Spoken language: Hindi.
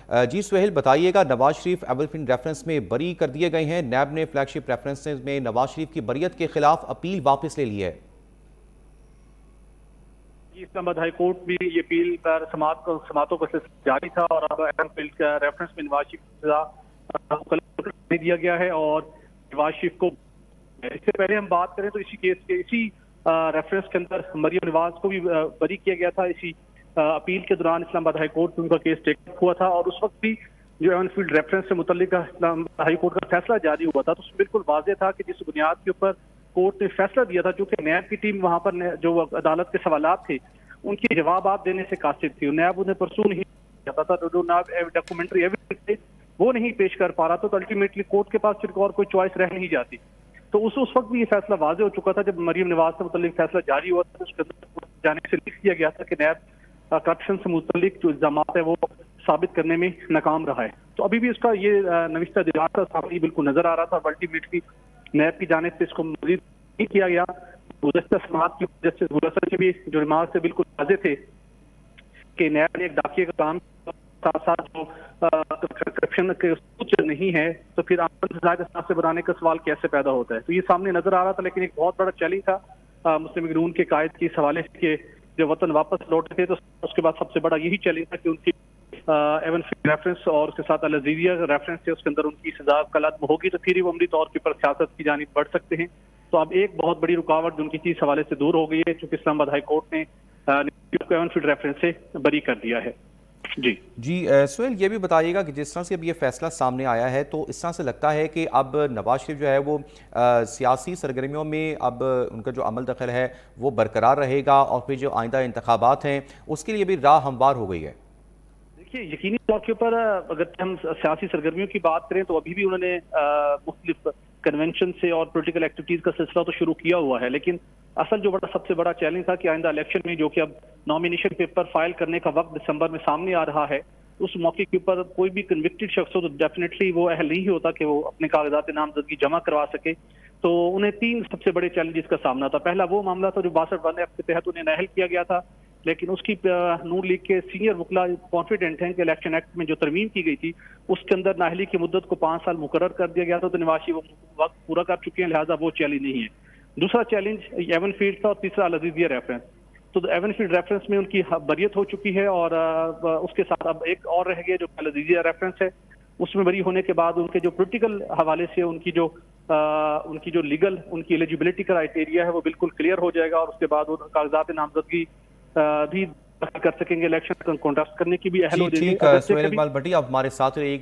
जी सुहेल, बताइएगा, नवाज शरीफ एवलफिन रेफरेंस में बरी कर दिए गए हैं। नैब ने फ्लैगशिप रेफरेंसेस में नवाज शरीफ की बरियत के खिलाफ अपील वापस ले ली है। इस्लामाबाद हाई कोर्ट में ये अपील पर समातों का सिलसिला जारी था और अब एवलफिन का रेफरेंस में नवाज शरीफ की सजा नहीं दिया गया है और नवाज शरीफ को इससे पहले हम बात करें तो इसी केस के इसी रेफरेंस के अंदर मरियम नवाज को भी बरी किया गया था। इसी अपील के दौरान इस्लामाबाद हाई कोर्ट में उनका केस टेकअप हुआ था और उस वक्त भी जो एवनफील्ड रेफरेंस से मुतल्लिक इस्लामाबाद हाई कोर्ट का फैसला जारी हुआ था तो उसमें बिल्कुल वाज़ेह था कि जिस बुनियाद के ऊपर कोर्ट ने फैसला दिया था, चूंकि नैब की टीम वहां पर जो अदालत के सवालात थे उनके जवाब देने से कासिर थी, नैब उन्हें परसू नहीं जाता था, जो नैब डॉक्यूमेंट्री एविडेंस थे वो नहीं पेश कर पा रहा था, तो अल्टीमेटली कोर्ट के पास फिर और कोई चॉइस रह नहीं जाती। तो उस वक्त भी ये फैसला वाज़ेह हो चुका था जब मरियम नवाज से मुतल्लिक फैसला जारी हुआ था, उसके अंदर जाने से लिख दिया गया था कि नैब करप्शन से मुतल्लिक जो इल्जाम है वो साबित करने में नाकाम रहा है। तो अभी भी उसका ये नविश्ता दिलासा सामने बिल्कुल नजर आ रहा था। अल्टीमेटली नैब की जाने से इसको मजीद नहीं किया गया। गुज़श्ता समात की जस्टिस गुलशन के भी जो रिमार्क से बिल्कुल वाज़ेह थे कि नैब ने एक डाकिए का काम साथ साथ जो करप्शन के कुछ नहीं है तो फिर आमद से बनाने का सवाल कैसे पैदा होता है। तो ये सामने नजर आ रहा था, लेकिन एक बहुत बड़ा चैलेंज था मुस्लिम लीग नून के कायद के इस हवाले से जो वतन वापस लौटे थे, तो उसके बाद सबसे बड़ा यही चैलेंज था कि उनकी एवनफील्ड रेफरेंस और उसके साथ अल अज़ीज़िया रेफरेंस है, उसके अंदर उनकी सजा कलअदम होगी तो फिर ही वो अमली तौर के ऊपर सियासत की जानिब बढ़ सकते हैं। तो अब एक बहुत बड़ी रुकावट उनकी चीज हवाले से दूर हो गई है, चूंकि इस्लामाबाद हाई कोर्ट ने एवनफील्ड रेफरेंस से बरी कर दिया है। जी सुहेल, ये भी बताइएगा कि जिस तरह से अब ये फैसला सामने आया है तो इस तरह से लगता है कि अब नवाज शरीफ जो है वो सियासी सरगर्मियों में अब उनका जो अमल दखल है वो बरकरार रहेगा और फिर जो आइंदा इंतखाबात हैं उसके लिए भी राह हमवार हो गई है। देखिए, यकीनी तौर के ऊपर अगर हम सियासी सरगर्मियों की बात करें तो अभी भी उन्होंने मुख्तलिफ कन्वेंशन से और पोलिटिकल एक्टिविटीज का सिलसिला तो शुरू किया हुआ है, लेकिन असल जो सबसे बड़ा चैलेंज था कि आइंदा इलेक्शन में जो कि अब नॉमिनेशन पेपर फाइल करने का वक्त दिसंबर में सामने आ रहा है, उस मौके के ऊपर कोई भी कन्विक्टेड शख्स हो तो डेफिनेटली वो अहल नहीं होता कि वो अपने कागजात नामजदगी जमा करवा सके। तो उन्हें तीन सबसे बड़े चैलेंजेस का सामना था। पहला वो मामला था जो 62 एक्ट के तहत उन्हें नाअहल किया गया था, लेकिन उसकी नून लीग के सीनियर वकला कॉन्फिडेंट हैं कि इलेक्शन एक्ट में जो तरमीम की गई थी उसके अंदर नाअहली की मुद्दत को 5 साल मुकर्रर कर दिया गया था, तो नवाज शरीफ वो वक्त पूरा कर चुके हैं, लिहाजा वो चैलेंज नहीं है। दूसरा चैलेंज एवनफील्ड था और तीसरा अल अज़ीज़िया रेफरेंस। तो एवनफील्ड रेफरेंस में उनकी बरियत हो चुकी है और उसके साथ अब एक और रह गया जो अल अज़ीज़िया रेफरेंस है, उसमें बरी होने के बाद उनके जो पोलिटिकल हवाले से उनकी जो लीगल उनकी एलिजिबिलिटी क्राइटेरिया है वो बिल्कुल क्लियर हो जाएगा और उसके बाद वो कागजात नामजदगी भी कर सकेंगे, इलेक्शन कॉन्टेस्ट करने की भी अहल हो जाएगी। ठीक, सुहेल इकबाल भट्टी आप हमारे साथ रहिएगा।